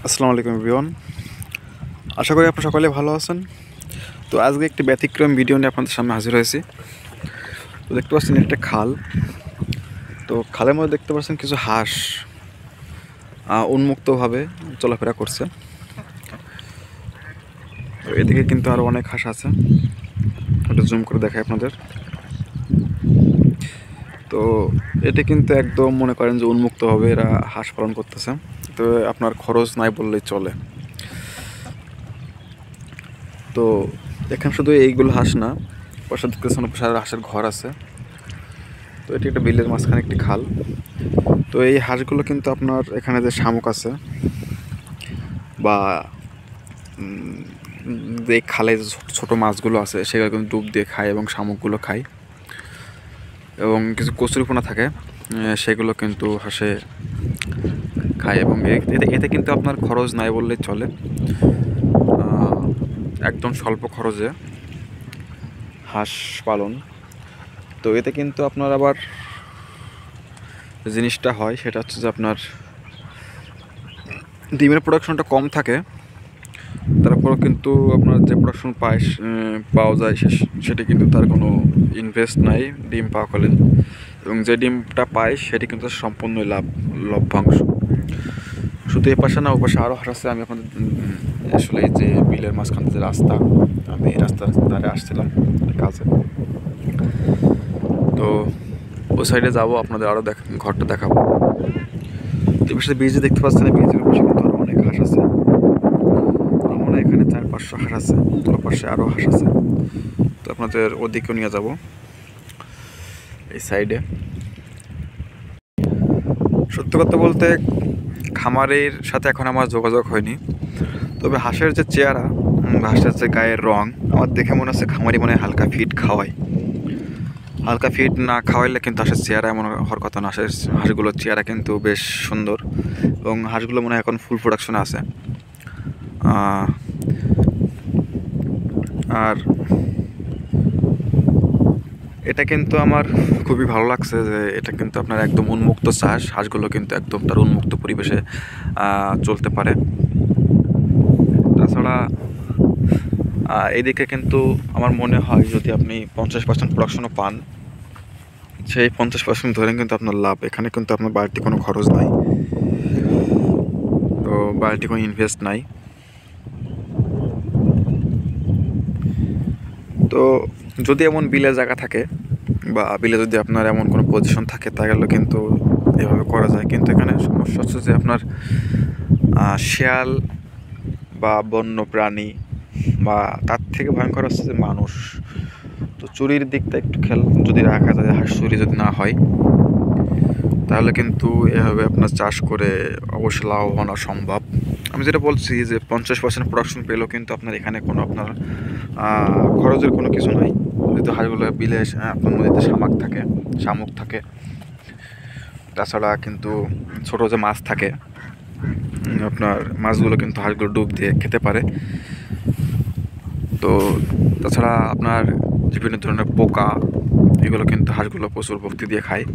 আসসালামু আলাইকুম এভরিওয়ান। আশা করি আপনারা সকলে ভালো আছেন। তো আজকে একটি ব্যতিক্রম ভিডিও নিয়ে আপনাদের সামনে হাজির হয়েছি। তো দেখতে পাচ্ছেন একটা খাল। তো খালের মধ্যে দেখতে পাচ্ছেন কিছু হাঁস উন্মুক্তভাবে চলাফেরা করছে। তো এদিকে কিন্তু আরও অনেক হাঁস আছে, একটু জুম করে দেখাই আপনাদের। তো এটি কিন্তু একদম মনে করেন যে উন্মুক্তভাবে এরা হাঁস পালন করতেছে। তো আপনার খরচ নাই বললেই চলে। তো এখানে শুধু এইগুলো হাঁস না, পাশে দেখতেছেন হাঁসের ঘর আছে। তো এটি একটা বিলের মাঝখানে একটি খাল। তো এই হাঁসগুলো কিন্তু আপনার এখানে যে শামুক আছে বা যে খালে যে ছোটো মাছগুলো আছে সেগুলো কিন্তু ডুব দিয়ে খায় এবং শামুকগুলো খায়, এবং কিছু কচুরিপনা থাকে সেগুলো কিন্তু হাঁসে খায়। এবং এতে কিন্তু আপনার খরচ নাই বললেই চলে। একদম স্বল্প খরচে হাঁস পালন। তো এতে কিন্তু আপনার আবার জিনিসটা হয় সেটা হচ্ছে যে আপনার ডিমের প্রোডাকশনটা কম থাকে, তারপরেও কিন্তু আপনার যে প্রোডাকশন পাওয়া যায় সেটি কিন্তু তার কোনো ইনভেস্ট নাই ডিম পাওয়াকালীন, এবং যে ডিমটা পায় সেটি কিন্তু সম্পূর্ণ লভ্যাংশ। শুধু এ পাশে না, ও পাশে আরও হাঁস আছে। আমি আপনাদের আসলে এই যে বিলের মাঝখান যে রাস্তা, আমি এই রাস্তার ধারে আসছিলাম কাজে। তো ওই সাইডে যাবো, আপনাদের আরও ঘরটা দেখাবো। তো এই পাশে ব্রিজে দেখতে পাচ্ছেন, ব্রিজের পাশে কিন্তু আরও অনেক হাঁস আছে। মনে হয় এখানে 400-500 হাঁস আছে, তোর পাশে আরও হাঁস আছে। তো আপনাদের ওদিকেও নিয়ে যাব, এই সাইডে। সত্য কথা বলতে খামারের সাথে এখন আমার যোগাযোগ হয়নি, তবে হাঁসের যে চেহারা, হাঁসের যে গায়ের রং, আমার দেখে মনে হচ্ছে খামারি মনে হয় হালকা ফিট খাওয়ায়। হালকা ফিট না খাওয়াইলে কিন্তু হাঁসের চেহারা এমন হওয়ার কথা না। হাঁসগুলোর চেহারা কিন্তু বেশ সুন্দর, এবং হাঁসগুলো মনে হয় এখন ফুল প্রোডাকশনে আছে। আর এটা কিন্তু আমার খুবই ভালো লাগছে যে এটা কিন্তু আপনার একদম উন্মুক্ত চাষ। হাঁসগুলো কিন্তু একদম তার উন্মুক্ত পরিবেশে চলতে পারে। তাছাড়া এইদিকে কিন্তু আমার মনে হয় যদি আপনি 50% প্রোডাকশনও পান, সেই 50% ধরে কিন্তু আপনার লাভ। এখানে কিন্তু আপনার বাড়তি কোনো খরচ নাই, তো বাড়তি কোনো ইনভেস্ট নাই। তো যদি এমন বিলে জায়গা থাকে বা বিলে যদি আপনার এমন কোনো পজিশন থাকে তাহলে কিন্তু এভাবে করা যায়। কিন্তু এখানে সমস্যা হচ্ছে যে আপনার শেয়াল বা বন্য প্রাণী, বা তার থেকে ভয়ঙ্কর হচ্ছে যে মানুষ। তো চুরির দিকটা একটু খেয়াল যদি রাখা যায়, হাঁস চুরি যদি না হয়, তাহলে কিন্তু এভাবে আপনার চাষ করে অবশ্যই লাভবান হওয়া সম্ভব। আমি যেটা বলছি যে 50% প্রোডাকশন পেলেও কিন্তু আপনার এখানে কোনো আপনার খরচের কোনো কিছু নাই। যেহেতু হাঁসগুলো বিলে আপনার নদীতে শামুক থাকে, তাছাড়া কিন্তু ছোটো যে মাছ থাকে, আপনার মাছগুলো কিন্তু হাঁসগুলো ডুব দিয়ে খেতে পারে। তো তাছাড়া আপনার বিভিন্ন ধরনের পোকা, এগুলো কিন্তু হাঁসগুলো প্রচুর ভক্তি দিয়ে খায়।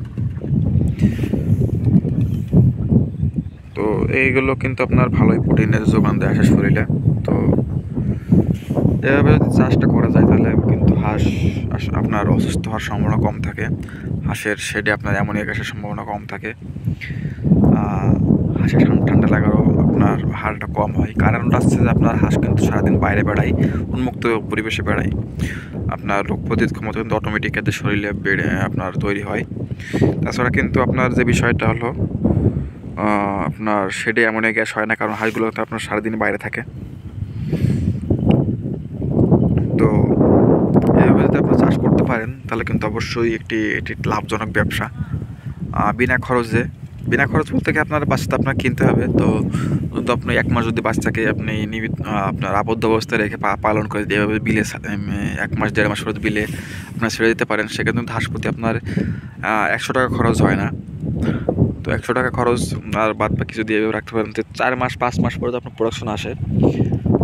তো এইগুলো কিন্তু আপনার ভালোই প্রোটিনের যোগান দেয় হাঁসের শরীরে। তো এভাবে যদি চাষটা করা যায় তাহলে কিন্তু হাঁস আপনার অসুস্থ হওয়ার সম্ভাবনা কম থাকে। হাঁসের শেডে আপনার অ্যামোনিয়া গ্যাসের সম্ভাবনা কম থাকে। হাঁসের ঠান্ডা লাগারও আপনার হারটা কম হয়। কারণটা হচ্ছে যে আপনার হাঁস কিন্তু সারাদিন বাইরে বেড়ায়, উন্মুক্ত পরিবেশে বেড়ায়। আপনার রোগ প্রতিরোধ ক্ষমতা কিন্তু অটোমেটিক এতে শরীরে আপনার তৈরি হয়। তাছাড়া কিন্তু আপনার যে বিষয়টা হলো আপনার শেডে অ্যামোনিয়া গ্যাস হয় না, কারণ হাঁসগুলো তো আপনার সারাদিন বাইরে থাকে। তো এভাবে যদি আপনারা চাষ করতে পারেন তাহলে কিন্তু অবশ্যই এটি লাভজনক ব্যবসা। বিনা খরচ বলতে কি আপনার বাচ্চা আপনার কিনতে হবে। তো আপনি 1 মাস যদি বাচ্চাকে আপনি আপনার আবদ্ধ অবস্থায় রেখে পালন করে এভাবে বিলে 1 মাস 1.5 মাস পরে বিলে আপনার ছেড়ে দিতে পারেন, সেক্ষেত্রে কিন্তু হাঁস প্রতি আপনার 100 টাকা খরচ হয় না। তো 100 টাকা খরচ আর বাদ বাকি যদি এভাবে রাখতে পারেন, তো 4 মাস 5 মাস পরে তো আপনার প্রোডাকশন আসে।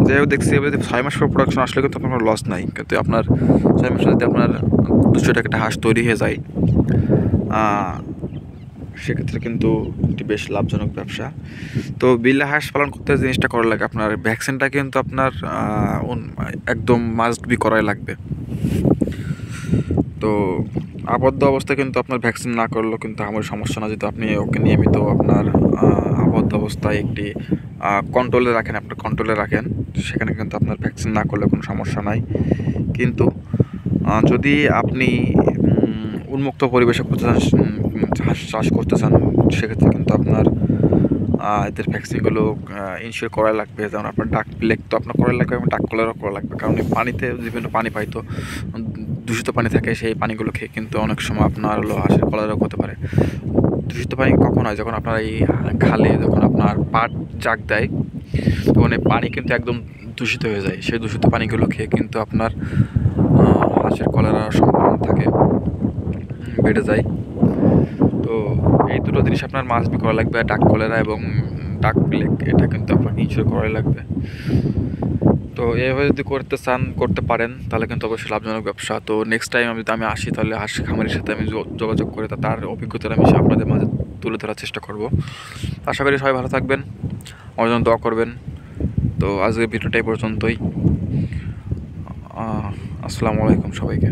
যাইও দেখছি এবার 6 মাস পর প্রোডাকশন আসলে কিন্তু আপনার লস নাই। কিন্তু আপনার 6 মাসে যদি আপনার 200 টাকা একটা হাঁস তৈরি হয়ে যায়, সেক্ষেত্রে কিন্তু এটি বেশ লাভজনক ব্যবসা। তো বিলা হাঁস পালন করতে জিনিসটা করা লাগে, আপনার ভ্যাকসিনটা কিন্তু আপনার একদম মাস্ট বি করাই লাগবে। তো আবদ্ধ অবস্থায় কিন্তু আপনার ভ্যাকসিন না করলেও কিন্তু আমার সমস্যা না, যেহেতু আপনি ওকে নিয়মিত আপনার আবদ্ধ অবস্থায় একটি কন্ট্রোলে রাখেন, সেখানে কিন্তু আপনার ভ্যাকসিন না করলে কোনো সমস্যা নাই। কিন্তু যদি আপনি উন্মুক্ত পরিবেশে করতে চান, হাঁস চাষ করতে চান, সেক্ষেত্রে কিন্তু আপনার এদের ভ্যাকসিনগুলো ইনশিওর করা লাগবে। যেমন আপনার ডাক প্লেগ তো আপনার করা লাগবে এবং ডাক কলেরাও করা লাগবে, কারণ এই পানিতে বিভিন্ন পানি পাই, তো দূষিত পানি থাকে, সেই পানিগুলো খেয়ে কিন্তু অনেক সময় আপনার হলো হাঁসের কলেরাও হতে পারে। দূষিত পানি কখন হয়? যখন আপনার এই খালে যখন আপনার পাট জাগ দেয়, তখন এই পানি কিন্তু একদম দূষিত হয়ে যায়। সেই দূষিত পানিগুলো খেয়ে কিন্তু আপনার হাঁসের কলেরার সম্ভাবনা থাকে, বেড়ে যায়। তো এই দুটো জিনিস আপনার মাস্ট বি করা লাগবে, ডাক কলেরা এবং ডাক প্লেগ, এটা কিন্তু আপনার ইনশিওর করাই লাগবে। তো এইভাবে যদি করতে পারেন, তাহলে কিন্তু অবশ্যই লাভজনক ব্যবসা। তো নেক্সট টাইম যদি আমি আসি, তাহলে হাঁস খামারের সাথে আমি যোগাযোগ করে তার অভিজ্ঞতাটা আমি আপনাদের মাঝে তুলে ধরার চেষ্টা করব। আশা করি সবাই ভালো থাকবেন, আমার জন্য দোয়া করবেন। তো আজকের ভিডিওটা এই পর্যন্তই। আসসালামু আলাইকুম সবাইকে।